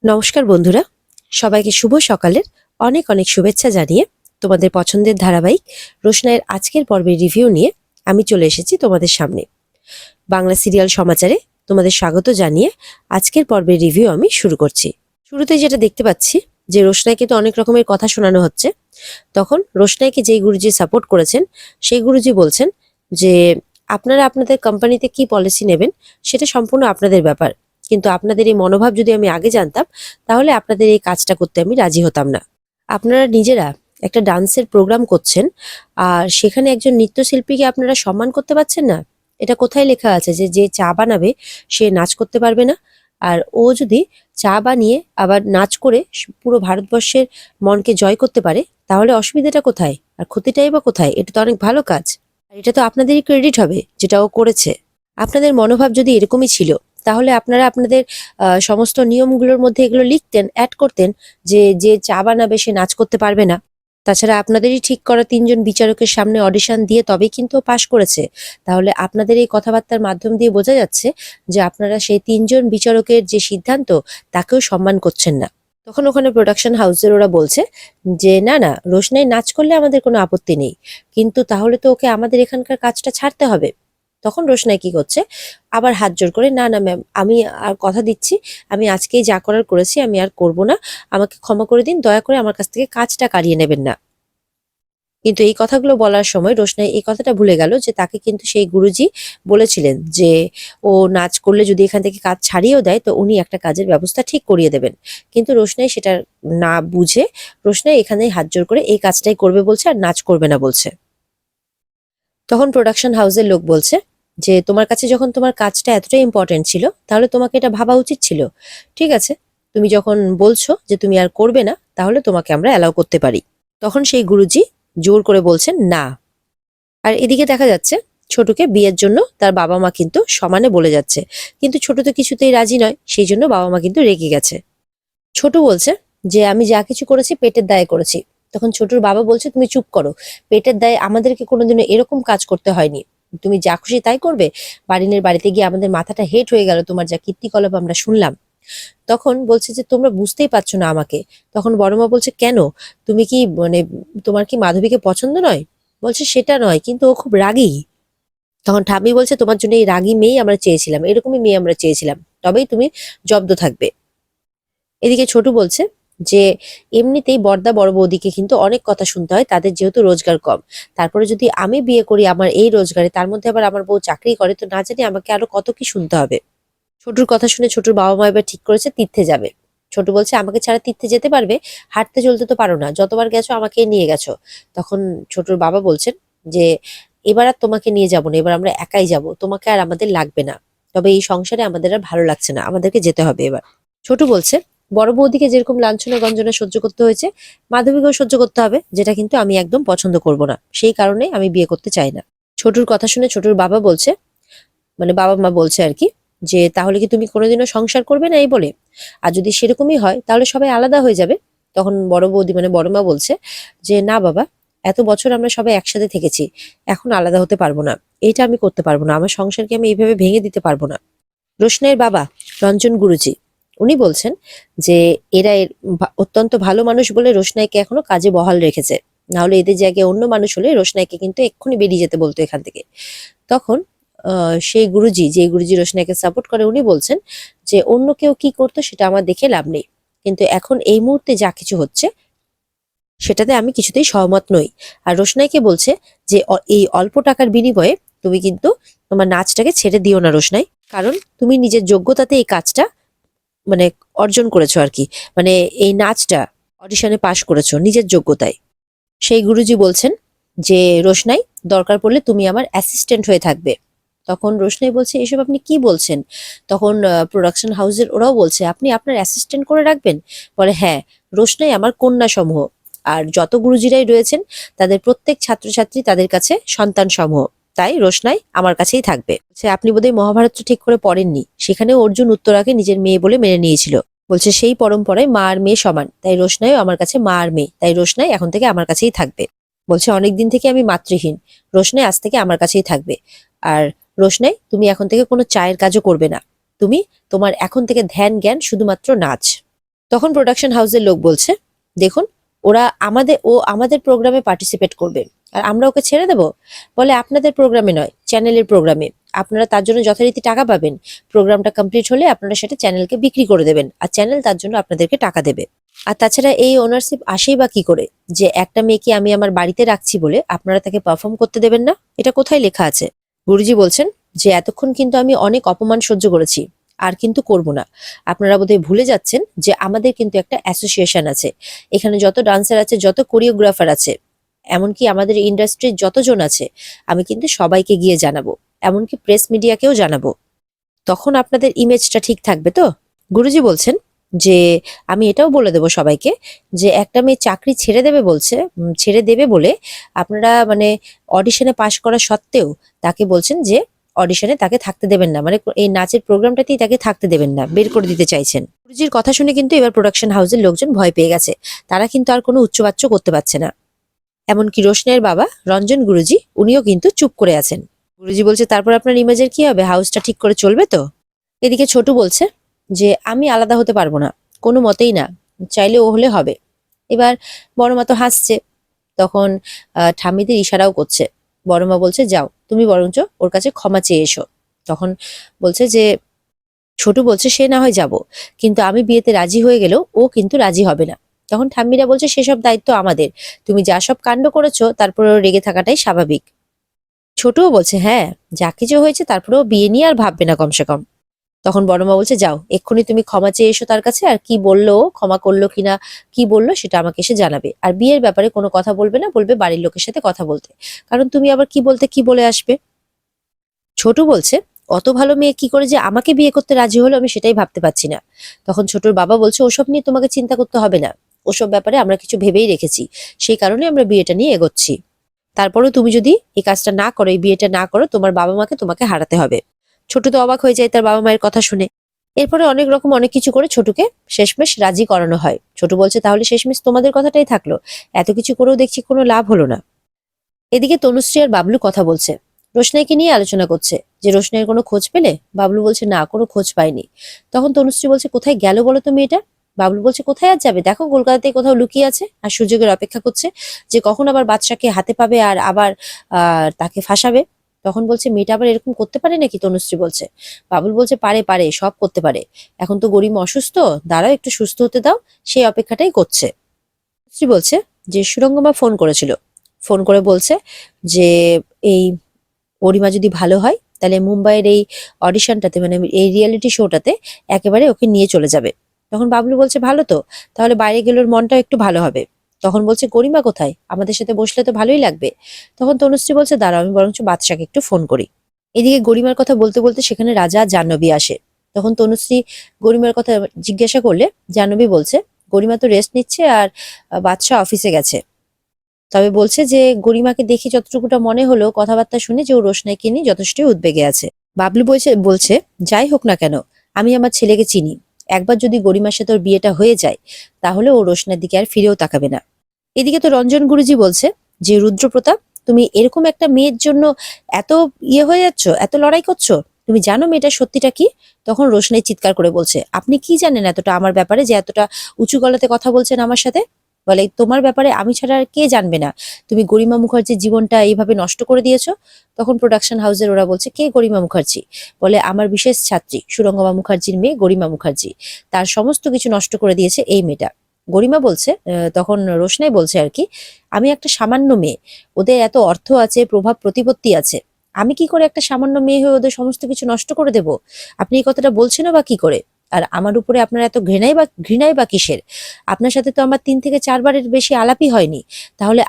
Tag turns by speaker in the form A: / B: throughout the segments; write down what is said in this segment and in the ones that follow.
A: নমস্কার বন্ধুরা, সবাইকে শুভ সকালের অনেক অনেক শুভেচ্ছা জানিয়ে তোমাদের পছন্দের ধারাবাহিক রোশনাইয়ের আজকের পর্বের রিভিউ নিয়ে আমি চলে এসেছি তোমাদের সামনে। বাংলা সিরিয়াল সমাচারে তোমাদের স্বাগত জানিয়ে আজকের পর্বের রিভিউ আমি শুরু করছি। শুরুতে যেটা দেখতে পাচ্ছি যে রোশনাইকে তো অনেক রকমের কথা শোনানো হচ্ছে। তখন রোশনাইকে যেই গুরুজি সাপোর্ট করেছেন সেই গুরুজি বলছেন যে আপনারা আপনাদের কোম্পানিতে কি পলিসি নেবেন সেটা সম্পূর্ণ আপনাদের ব্যাপার, কিন্তু আপনাদের এই মনোভাব যদি আমি আগে জানতাম তাহলে আপনাদের এই কাজটা করতে আমি রাজি হতাম না। আপনারা নিজেরা একটা ডান্সের প্রোগ্রাম করছেন আর সেখানে একজন নৃত্যশিল্পীকে আপনারা সম্মান করতে পারছেন না। এটা কোথায় লেখা আছে যে যে চা বানাবে সে নাচ করতে পারবে না? আর ও যদি চা বানিয়ে আবার নাচ করে পুরো ভারতবর্ষের মনকে জয় করতে পারে তাহলে অসুবিধাটা কোথায় আর ক্ষতিটাই বা কোথায়? এটা তো অনেক ভালো কাজ, আর এটা তো আপনাদেরই ক্রেডিট হবে যেটা ও করেছে। আপনাদের মনোভাব যদি এরকমই ছিল তাহলে আপনারা আপনাদের সমস্ত নিয়মগুলোর মধ্যে এগুলো লিখতেন, অ্যাড করতেন যে যে চা বানাবে সে নাচ করতে পারবে না। তাছাড়া আপনাদেরই ঠিক করা ৩ জন বিচারকের সামনে অডিশন দিয়ে তবেই কিন্তু পাশ করেছে। তাহলে আপনাদের এই কথাবার্তার মাধ্যম দিয়ে বোঝা যাচ্ছে যে আপনারা সেই ৩ জন বিচারকের যে সিদ্ধান্ত তাকেও সম্মান করছেন না। তখন ওখানে প্রোডাকশন হাউসের ওরা বলছে যে না না, রোশনাই নাচ করলে আমাদের কোনো আপত্তি নেই, কিন্তু তাহলে তো ওকে আমাদের এখানকার কাজটা ছাড়তে হবে। তখন রোশনাই কি করছে, আবার হাত জোর করে, না না ম্যাম, আমি আর কথা দিচ্ছি, আমি আজকেই যা করার করেছি, আমি আর করব না, আমাকে ক্ষমা করে দিন, দয়া করে আমার কাছ থেকে কাজটা কাড়িয়ে নেবেন না। কিন্তু এই কথাগুলো বলার সময় রোশনাই এই কথাটা ভুলে গেল যে তাকে কিন্তু সেই গুরুজি বলেছিলেন যে ও নাচ করলে যদি এখান থেকে কাজ ছাড়িয়েও দেয় তো উনি একটা কাজের ব্যবস্থা ঠিক করিয়ে দেবেন। কিন্তু রোশনাই সেটা না বুঝে রোশনাই এখানেই হাত জোর করে এই কাজটাই করবে বলছে আর নাচ করবে না বলছে। তখন প্রোডাকশন হাউসের লোক বলছে যে তোমার কাছে যখন তোমার কাজটা এতটাই ইম্পর্টেন্ট ছিল তাহলে তোমাকে এটা ভাবা উচিত ছিল। ঠিক আছে, তুমি যখন বলছো যে তুমি আর করবে না তাহলে তোমাকে আমরা অ্যালাউ করতে পারি। তখন সেই গুরুজি জোর করে বলছেন না। আর এদিকে দেখা যাচ্ছে ছোটকে বিয়ের জন্য তার বাবা মা কিন্তু সমানে বলে যাচ্ছে, কিন্তু ছোট তো কিছুতেই রাজি নয়, সেই জন্য বাবা মা কিন্তু রেগে গেছে। ছোট বলছে যে আমি যা কিছু করেছি পেটের দায়ে করেছি। তখন ছোটুর বাবা বলছে তুমি চুপ করো, পেটের দায়ে আমাদেরকে কোনোদিনও এরকম কাজ করতে হয়নি, তুমি যা খুশি তাই করবে। বাড়িনের বাড়িতে গিয়ে আমাদের মাথাটা হেট হয়ে গেল, তোমার যা কীর্তিকলাপ আমরা শুনলাম। তখন বলছে যে তোমরা বুঝতেই পারছো না আমাকে। তখন বড় মা বলছে কেন, তুমি কি মানে তোমার কি মাধবীকে পছন্দ নয়? বলছে সেটা নয়, কিন্তু ও খুব রাগী। তখন ঠাম্মি বলছে তোমার জন্য এই রাগী মেয়েই আমরা চেয়েছিলাম, এরকমই মেয়ে আমরা চেয়েছিলাম, তবেই তুমি জব্দ থাকবে। এদিকে ছোটু বলছে যে এমনিতেই বড়দা বড় বৌদিকে কিন্তু অনেক কথা শুনতে হয়, তাদের যেহেতু রোজগার কম, তারপরে যদি আমি বিয়ে করি আমার এই রোজগারে, তার মধ্যে আবার আমার বউ চাকরি করে, তো না জানি আমাকে আরো কত কি শুনতে হবে। ছোটুর কথা শুনে ছোটুর বাবা মা এবার ঠিক করেছে তীর্থে যাবে। ছোট বলছে আমাকে ছাড়া তীর্থে যেতে পারবে? হাঁটতে চলতে তো পারো না, যতবার গেছো আমাকে নিয়ে গেছো। তখন ছোটুর বাবা বলছেন যে এবার আর তোমাকে নিয়ে যাবো না, এবার আমরা একাই যাব, তোমাকে আর আমাদের লাগবে না, তবে এই সংসারে আমাদের আর ভালো লাগছে না, আমাদেরকে যেতে হবে এবার। ছোট বলছে বড় বৌদিকে যেরকম লাঞ্ছনা গঞ্জনা সহ্য করতে হয়েছে মাধবীকেও সহ্য করতে হবে, যেটা কিন্তু আমি একদম পছন্দ করব না, সেই কারণে আমি বিয়ে করতে চাই না। ছোটুর কথা শুনে ছোটুর বাবা বলছে, মানে বাবা মা বলছে আর কি, যে তাহলে কি তুমি কোনোদিনও সংসার করবে না এই বলে? আর যদি সেরকমই হয় তাহলে সবাই আলাদা হয়ে যাবে। তখন বড় বৌদি মানে বড় মা বলছে যে না বাবা, এত বছর আমরা সবাই একসাথে থেকেছি, এখন আলাদা হতে পারবো না, এটা আমি করতে পারবো না, আমার সংসারকে আমি এইভাবে ভেঙে দিতে পারবো না। রোশনাইয়ের বাবা রঞ্জন গুরুজি উনি বলছেন যে এরা অত্যন্ত ভালো মানুষ বলে রোশনাইকে এখনো কাজে বহাল রেখেছে, না হলে এদের জায়গায় অন্য মানুষ হলে রোশনাইকে কিন্তু এক্ষুনি বেরিয়ে যেতে বলতো এখান থেকে। তখন সেই গুরুজি, যে গুরুজি রোশনাইকে সাপোর্ট করে, উনি বলছেন যে অন্য কেউ কি করতো সেটা আমার দেখে লাভ নেই, কিন্তু এখন এই মুহূর্তে যা কিছু হচ্ছে সেটাতে আমি কিছুতেই সহমত নই। আর রোশনাইকে বলছে যে এই অল্প টাকার বিনিময়ে তুমি কিন্তু তোমার নাচটাকে ছেড়ে দিও না রোশনাই, কারণ তুমি নিজের যোগ্যতাতে এই কাজটা মানে অর্জন করেছো আর কি, মানে এই নাচটা অডিশনে পাশ করেছো নিজের যোগ্যতায়। সেই গুরুজি বলছেন যে রোশনাই, দরকার পড়লে তুমি আমার অ্যাসিস্ট্যান্ট হয়ে থাকবে। তখন রোশনাই বলছে এসব আপনি কি বলছেন? তখন প্রোডাকশন হাউসের ওরাও বলছে আপনি আপনার অ্যাসিস্ট্যান্ট করে রাখবেন? বলে হ্যাঁ, রোশনাই আমার কন্যা সমূহ, আর যত গুরুজিরাই রয়েছেন তাদের প্রত্যেক ছাত্রছাত্রী তাদের কাছে সন্তান সমূহ, তাই রোশনাই আমার কাছেই থাকবে। বলছে আপনি বোধহয় মহাভারতটা ঠিক করে পড়েননি, সেখানেও অর্জুন উত্তরাকে নিজের মেয়ে বলে মেনে নিয়েছিল। বলছে সেই পরম্পরায় মা আর মেয়ে সমান, তাই রোশনাইও আমার কাছে মা আর মেয়ে, তাই রোশনাই এখন থেকে আমার কাছেই থাকবে। বলছে অনেকদিন থেকে আমি মাতৃহীন, রোশনাই আজ থেকে আমার কাছেই থাকবে। আর রোশনাই, তুমি এখন থেকে কোনো চায়ের কাজও করবে না, তুমি তোমার এখন থেকে ধ্যান জ্ঞান শুধুমাত্র নাচ। তখন প্রোডাকশন হাউসের লোক বলছে, দেখুন ও আমাদের প্রোগ্রামে পার্টিসিপেট করবে আর আমরা ওকে ছেড়ে দেব? বলে আপনাদের প্রোগ্রামে নয়, চ্যানেলের প্রোগ্রামে। আপনারা তার জন্য যথারীতি টাকা পাবেন। প্রোগ্রামটা কমপ্লিট হলে আপনারা সেটা চ্যানেলকে বিক্রি করে দেবেন আর চ্যানেল তার জন্য আপনাদেরকে টাকা দেবে। আর তাছাড়া এই ওনারশিপ আসেই বা কি করে যে একটা মেয়েকে আমি আমার বাড়িতে রাখছি বলে আপনারা তাকে পারফর্ম করতে দেবেন না? এটা কোথায় লেখা আছে? গুরুজি বলছেন যে এতক্ষণ কিন্তু আমি অনেক অপমান সহ্য করেছি, আর কিন্তু করব না। আপনারা বোধহয় ভুলে যাচ্ছেন যে আমাদের কিন্তু একটা অ্যাসোসিয়েশন আছে। এখানে যত ডান্সার আছে, যত কোরিওগ্রাফার আছে, এমনকি আমাদের ইন্ডাস্ট্রির যতজন আছে, আমি কিন্তু সবাইকে গিয়ে জানাবো, এমনকি প্রেস মিডিয়াকেও জানাবো। তখন আপনাদের ইমেজটা ঠিক থাকবে তো? গুরুজি বলছেন যে আমি এটাও বলে দেবো সবাইকে যে একটা মেয়ে চাকরি ছেড়ে দেবে বলে আপনারা মানে অডিশনে পাশ করা সত্ত্বেও তাকে বলছেন যে অডিশনে তাকে থাকতে দেবেন না, মানে এই নাচের প্রোগ্রামটাতেই তাকে থাকতে দেবেন না, বের করে দিতে চাইছেন। গুরুজির কথা শুনে কিন্তু এবার প্রোডাকশন হাউসের লোকজন ভয় পেয়ে গেছে। তারা কিন্তু আর কোনো উচ্চবাচ্য করতে পারছে না। এমনকি রোশনের বাবা রঞ্জন গুরুজি, উনিও কিন্তু চুপ করে আছেন। গুরুজি বলছে, তারপর আপনার ইমেজের কি হবে? হাউসটা ঠিক করে চলবে তো? এদিকে ছোটু বলছে যে আমি আলাদা হতে পারবো না, কোনো মতেই না, চাইলে ও হলে হবে। এবার বড় মা তো হাসছে। তখন ঠাম্মিদের ইশারাও করছে। বড় মা বলছে, যাও তুমি বরঞ্চ ওর কাছে ক্ষমা চেয়ে এসো। তখন বলছে যে ছোটু বলছে সে না হয় যাব, কিন্তু আমি বিয়েতে রাজি হয়ে গেলেও ও কিন্তু রাজি হবে না। তখন ঠাম্মিরা বলছে সেসব দায়িত্ব আমাদের, তুমি যা সব কাণ্ড করেছো তারপরেও রেগে থাকাটাই স্বাভাবিক। ছোটুও বলছে, হ্যাঁ যা কিছু হয়েছে তারপরেও বিয়ে নিয়ে আর ভাববে না কমসে কম। তখন বড়মা বলছে, যাও এক্ষুনি তুমি ক্ষমা চেয়ে এসো তার কাছে, আর কি বললো, ক্ষমা করলো কিনা, কি বললো সেটা আমাকে এসে জানাবে। আর বিয়ের ব্যাপারে কোনো কথা বলবে না, বলবে বাড়ির লোকের সাথে কথা বলতে, কারণ তুমি আবার কি বলতে কি বলে আসবে। ছোটু বলছে, অত ভালো মেয়ে কি করে যে আমাকে বিয়ে করতে রাজি হলো আমি সেটাই ভাবতে পারছি না। তখন ছোটুর বাবা বলছে, ওসব নিয়ে তোমাকে চিন্তা করতে হবে না, ওসব ব্যাপারে আমরা কিছু ভেবেই রেখেছি, সেই কারণে আমরা বিয়েটা নিয়ে এগোচ্ছি। তারপরেও তুমি যদি এই কাজটা না করো, এই বিয়েটা না করো, তোমার বাবা মাকে তোমাকে হারাতে হবে। ছোটু তো অবাক হয়ে যায় তার বাবা মায়ের কথা শুনে। এরপরে অনেক রকম অনেক কিছু করে ছোটুকে শেষমেশ রাজি করানো হয়। ছোটু বলছে, তাহলে শেষমেশ তোমাদের কথাটাই থাকলো, এত কিছু করেও দেখছি কোনো লাভ হলো না। এদিকে তনুশ্রী আর বাবলু কথা বলছে, রোশনাইকে নিয়ে আলোচনা করছে যে রোশনাইয়ের কোনো খোঁজ পেলে? বাবলু বলছে, না কোনো খোঁজ পাইনি। তখন তনুশ্রী বলছে, কোথায় গেল বলো তো মেয়েটা? বাবলু বলছে, কোথায় আর যাবে, দেখো কলকাতাতে কোথাও লুকিয়ে আছে আর সুযোগের অপেক্ষা করছে যে কখন আবার বাদশাকে হাতে পাবে আর আবার তাকে ফাঁসাবে। তখন বলছে, মেয়েটা আবার এরকম করতে পারে নাকি? তনুশ্রী বলছে। বাবুল বলছে, পারে পারে, সব করতে পারে। এখন তো গরিমা অসুস্থ, দাঁড়াও একটু সুস্থ হতে দাও, সেই অপেক্ষাটাই করছে। তনুশ্রী বলছে যে সুরঙ্গমা ফোন করেছিল, ফোন করে বলছে যে এই গরিমা যদি ভালো হয় তাহলে মুম্বাইয়ের এই অডিশনটাতে, মানে এই রিয়েলিটি শোটাতে একেবারে ওকে নিয়ে চলে যাবে। তখন বাবলু বলছে, ভালো তো, তাহলে বাইরে গেলে ওর মনটাও একটু ভালো হবে। তখন বলছে, গরিমা কোথায়, আমাদের সাথে বসলে তো ভালোই লাগবে। তখন তনুশ্রী বলছে, দাঁড়াও আমি বরঞ্চ বাদশাকে একটু ফোন করি। এদিকে গরিমার কথা বলতে বলতে সেখানে রাজা আর জাহ্নবী আসে। তখন তনুশ্রী গরিমার কথা জিজ্ঞাসা করলে জাহ্নবী বলছে, গরিমা তো রেস্ট নিচ্ছে আর বাদশা অফিসে গেছে। তবে বলছে যে গরিমাকে দেখে যতটুকুটা মনে হলো কথাবার্তা শুনে যে ও রোশনাইকে নিয়ে যথেষ্টই উদ্বেগে আছে। বাবলু বলছে যাই হোক না কেন, আমি আমার ছেলেকে চিনি, একবার যদি গরিমার সাথে ওর বিয়েটা হয়ে যায় তাহলে ও রোশনার দিকে আর ফিরেও তাকাবে না। এদিকে তো রঞ্জন গুরুজি বলছে যে রুদ্রপ্রতাপ, তুমি এরকম একটা মেয়ের জন্য এত হয়ে যাচ্ছ, এত লড়াই করছো, তুমি জানো মেয়েটার সত্যিটা কি? তখন রোশনাই চিৎকার করে বলছে, আপনি কি জানেন এতটা আমার ব্যাপারে যে এতটা উঁচু গলাতে কথা বলছেন আমার সাথে? বলে, তোমার ব্যাপারে আমি ছাড়া আর কে জানবে না? তুমি গরিমা মুখার্জির জীবনটা এইভাবে নষ্ট করে দিয়েছো। তখন প্রোডাকশন হাউসের ওরা বলছে, কে গরিমা মুখার্জি? বলে, আমার বিশেষ ছাত্রী সুরঙ্গমা মুখার্জির মেয়ে গরিমা মুখার্জি, তার সমস্ত কিছু নষ্ট করে দিয়েছে এই মেয়েটা। গরিমা বলছে, তখন রোশনাই বলছে আর কি, আমি একটা সামান্য মেয়ে, ওদের এত অর্থ আছে, প্রভাব প্রতিপত্তি আছে, আমি কি করে একটা সামান্য মেয়ে হয়ে ওদের সমস্ত কিছু নষ্ট করে দেব? আপনি এই কথাটা বলছেন বা কি করে? আর আমার উপরে আপনার এত ঘৃণাই বা কিসের? আপনার সাথে তো আমার 3 থেকে 4 বারের বেশি আলাপই হয়নি, তাহলে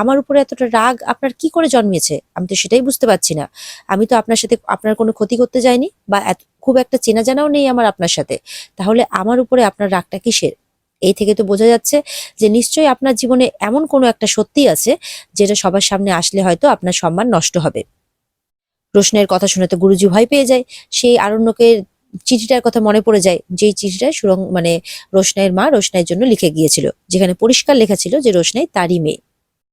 A: আমার উপরে এতটা রাগ আপনার কি করে জন্মেছে? আমি তো সেটাই বুঝতে পারছি না। আমি তো আপনার সাথে আপনার কোনো ক্ষতি করতে যাইনি, বা খুব একটা চেনা জানাও নেই আমার আপনার সাথে, তাহলে আমার উপরে আপনার রাগটা কিসের? এই থেকে তো বোঝা যাচ্ছে যে নিশ্চয়ই আপনার জীবনে এমন কোনো একটা সত্যি আছে যেটা সবার সামনে আসলে হয়তো আপনার সম্মান নষ্ট হবে। রোশনের কথা শুনে তো গুরুজি ভয় পেয়ে যায়। সেই আরণ্যকের চিঠিটার কথা মনে পড়ে যায়, যেই চিঠিটা মানে রোশনাইয়ের মা রোশনাইয়ের জন্য লিখে গিয়েছিল, যেখানে পরিষ্কার লেখা ছিল যে রোশনাই তারই মেয়ে।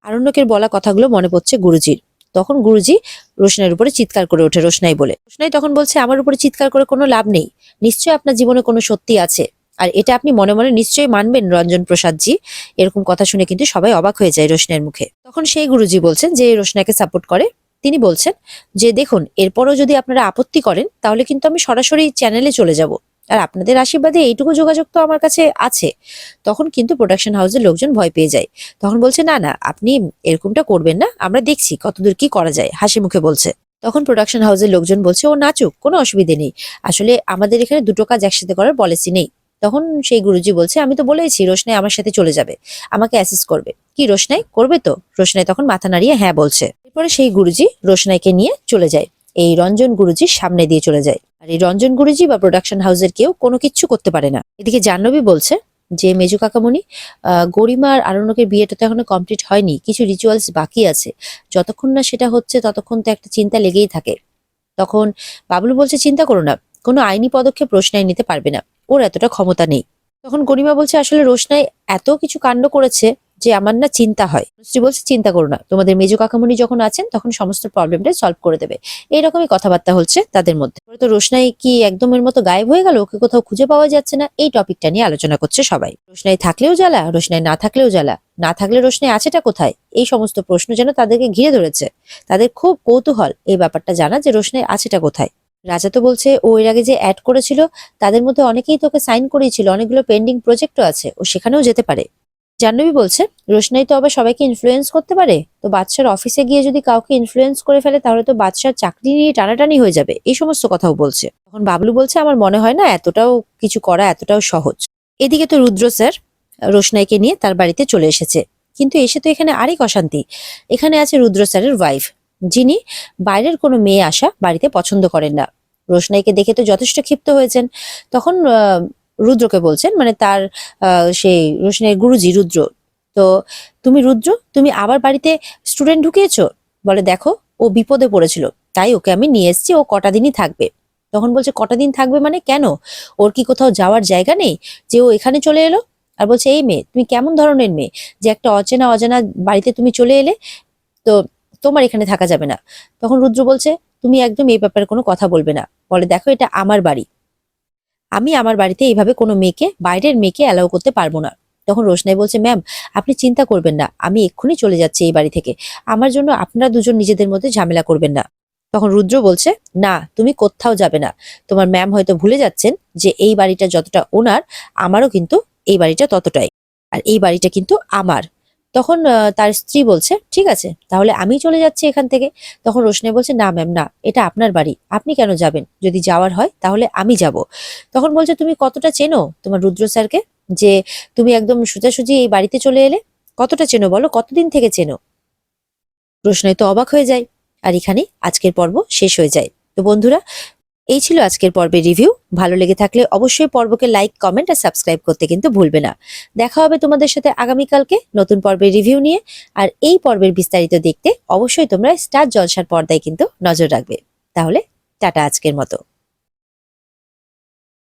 A: আরণ্যকের বলা কথাগুলো মনে পড়ছে গুরুজির। তখন গুরুজি রোশনাইয়ের উপরে চিৎকার করে ওঠে, রোশনাই বলে। রোশনাই তখন বলছে, আমার উপরে চিৎকার করে কোনো লাভ নেই, নিশ্চয়ই আপনার জীবনে কোনো সত্যি আছে, আর এটা আপনি মনে মনে নিশ্চয়ই মানবেন রঞ্জন প্রসাদ জি। এরকম কথা শুনে কিন্তু সবাই অবাক হয়ে যায় রোশনাইয়ের মুখে। তখন সেই গুরুজি বলছেন যে রোশনাইকে সাপোর্ট করে। তিনি বলছেন যে দেখুন, এরপরও যদি আপনারা আপত্তি করেন তাহলে কিন্তু আমি সরাসরি চ্যানেলে চলে যাব, আর আপনাদের আশীর্বাদে এইটুকু যোগাযোগ তো আমার কাছে আছে। তখন কিন্তু প্রোডাকশন হাউসের লোকজন ভয় পেয়ে যায়। তখন বলছে না না, আপনি এরকমটা করবেন না, আমরা দেখছি কতদূর কি করা যায়, হাসি মুখে বলছে। তখন প্রোডাকশন হাউসের লোকজন বলছে ও নাচুক, কোনো অসুবিধে নেই, আসলে আমাদের এখানে দুটো কাজ একসাথে করার পলিসি নেই। তখন সেই গুরুজি বলছে আমি তো বলেইছি রোশনাই আমার সাথে চলে যাবে, আমাকে অ্যাসিস্ট করবে। কি রোশনাই করবে তো? রোশনাই তখন মাথা নাড়িয়ে হ্যাঁ বলছে। এরপরে সেই গুরুজি রোশনাইকে নিয়ে চলে যায়, এই রঞ্জন গুরুজির সামনে দিয়ে চলে যায়। আর এই রঞ্জন গুরুজি বা প্রোডাকশন হাউসের কেউ কোনো কিচ্ছু করতে পারে না। এদিকে জাহ্নবী বলছে যে মেজু কাকামণি, গরিমা আর আরণ্যকের বিয়েটা তো এখনো কমপ্লিট হয়নি, কিছু রিচুয়ালস বাকি আছে, যতক্ষণ না সেটা হচ্ছে ততক্ষণ তো একটা চিন্তা লেগেই থাকে। তখন বাবলু বলছে চিন্তা করো না, কোনো আইনি পদক্ষেপ রোশনাই নিতে পারবে না, ওর এতটা ক্ষমতা নেই। তখন গরিমা বলছে আসলে রোশনাই এত কিছু কাণ্ড করেছে যে আমার না চিন্তা হয়। স্ত্রী বলছে চিন্তা করো না, তোমাদের মেজো কাকামণি যখন আছেন তখন সমস্ত প্রবলেমটা সলভ করে দেবে। এইরকমই কথাবার্তা হচ্ছে তাদের মধ্যে। তো রোশনাই কি একদমের মতো গায়েব হয়ে গেল, ওকে কোথাও খুঁজে পাওয়া যাচ্ছে না, এই টপিকটা নিয়ে আলোচনা করছে সবাই। রোশনাই থাকলেও জ্বালা, রোশনাই না থাকলেও জ্বালা, না থাকলে রোশনাই আছেটা কোথায়, এই সমস্ত প্রশ্ন যেন তাদেরকে ঘিরে ধরেছে। তাদের খুব কৌতূহল এই ব্যাপারটা জানা যে রোশনাই আছেটা কোথায়। রাজা তো বলছে ও এর আগে যে অ্যাড করেছিল তাদের মধ্যে অনেকেই তোকে সাইন করিয়েছিল, অনেকগুলো পেন্ডিং প্রজেক্টও আছে, ও সেখানেও যেতে পারে। জাহ্নবী বলছে রোশনাই তো আবার সবাইকে ইনফ্লুয়েন্স করতে পারে, তো বাদশার অফিসে গিয়ে যদি কাউকে ইনফ্লুয়েন্স করে ফেলে তাহলে তো বাদশার চাকরি নিয়ে টানাটানি হয়ে যাবে, এই সমস্ত কথাও বলছে। তখন বাবলু বলছে আমার মনে হয় না এতটাও কিছু করা এতটাও সহজ। এদিকে তো রুদ্র স্যার রোশনাইকে নিয়ে তার বাড়িতে চলে এসেছে, কিন্তু এসে তো এখানে আরেক অশান্তি। এখানে আছে রুদ্র স্যারের ওয়াইফ, যিনি বাইরের কোনো মেয়ে আসা বাড়িতে পছন্দ করেন না। রোশনাইকে দেখে তো যথেষ্ট ক্ষিপ্ত হয়েছেন। তখন রুদ্রকে বলছেন, মানে তার সেই রোশনাইয়ের গুরুজি রুদ্র, তো তুমি রুদ্র, তুমি আবার বাড়িতে স্টুডেন্ট ঢুকিয়েছো? বলে দেখো, ও বিপদে পড়েছিল, তাই ওকে আমি নিয়ে এসেছি, ও কটা দিনই থাকবে। তখন বলছে কটা দিন থাকবে মানে কেন? ওর কি কোথাও যাওয়ার জায়গা নেই যে ও এখানে চলে এলো? আর বলছে এই মেয়ে তুমি কেমন ধরনের মেয়ে যে একটা অচেনা অজানা বাড়িতে তুমি চলে এলে, তো তোমার এখানে থাকা যাবে না। তখন রুদ্র বলছে তুমি একদম এই ব্যাপারে কোনো কথা বলবে না। বলে দেখো, এটা আমার বাড়ি, আমি আমার বাড়িতে এইভাবে কোনো মেয়েকে, বাইরের মেয়েকে অ্যালাউ করতে পারবো না। তখন রোশনাই বলছে ম্যাম আপনি চিন্তা করবেন না, আমি এক্ষুনি চলে যাচ্ছি এই বাড়ি থেকে, আমার জন্য আপনারা দুজন নিজেদের মধ্যে ঝামেলা করবেন না। তখন রুদ্র বলছে না, তুমি কোথাও যাবে না, তোমার ম্যাম হয়তো ভুলে যাচ্ছেন যে এই বাড়িটা যতটা ওনার, আমারও কিন্তু এই বাড়িটা ততটাই, আর এই বাড়িটা কিন্তু আমার। তখন তার স্ত্রী বলছে ঠিক আছে, তাহলে আমি চলে যাচ্ছি এখান থেকে। তখন রোশনাই বলছে না ম্যাম না, এটা আপনার বাড়ি, আপনি কেন যাবেন, যদি যাওয়ার হয় তাহলে আমি যাব। তখন বলছে তুমি কতটা চেনো তোমার রুদ্র স্যারকে, যে তুমি একদম সোজাসুজি এই বাড়িতে চলে এলে, কতটা চেনো বলো, কতদিন থেকে চেনো? রোশনাই তো অবাক হয়ে যায়। আর এখানে আজকের পর্ব শেষ হয়ে যায়। তো বন্ধুরা, এই ছিল আজকের পর্বের রিভিউ। ভালো লেগে থাকলে অবশ্যই পর্বকে লাইক, কমেন্ট আর সাবস্ক্রাইব করতে কিন্তু ভুলবে না। দেখা হবে তোমাদের সাথে আগামীকালকে নতুন পর্বের রিভিউ নিয়ে। আর এই পর্বের বিস্তারিত দেখতে অবশ্যই তোমরা স্টার জলসার পর্দায় কিন্তু নজর রাখবে। তাহলে টাটা আজকের মতো।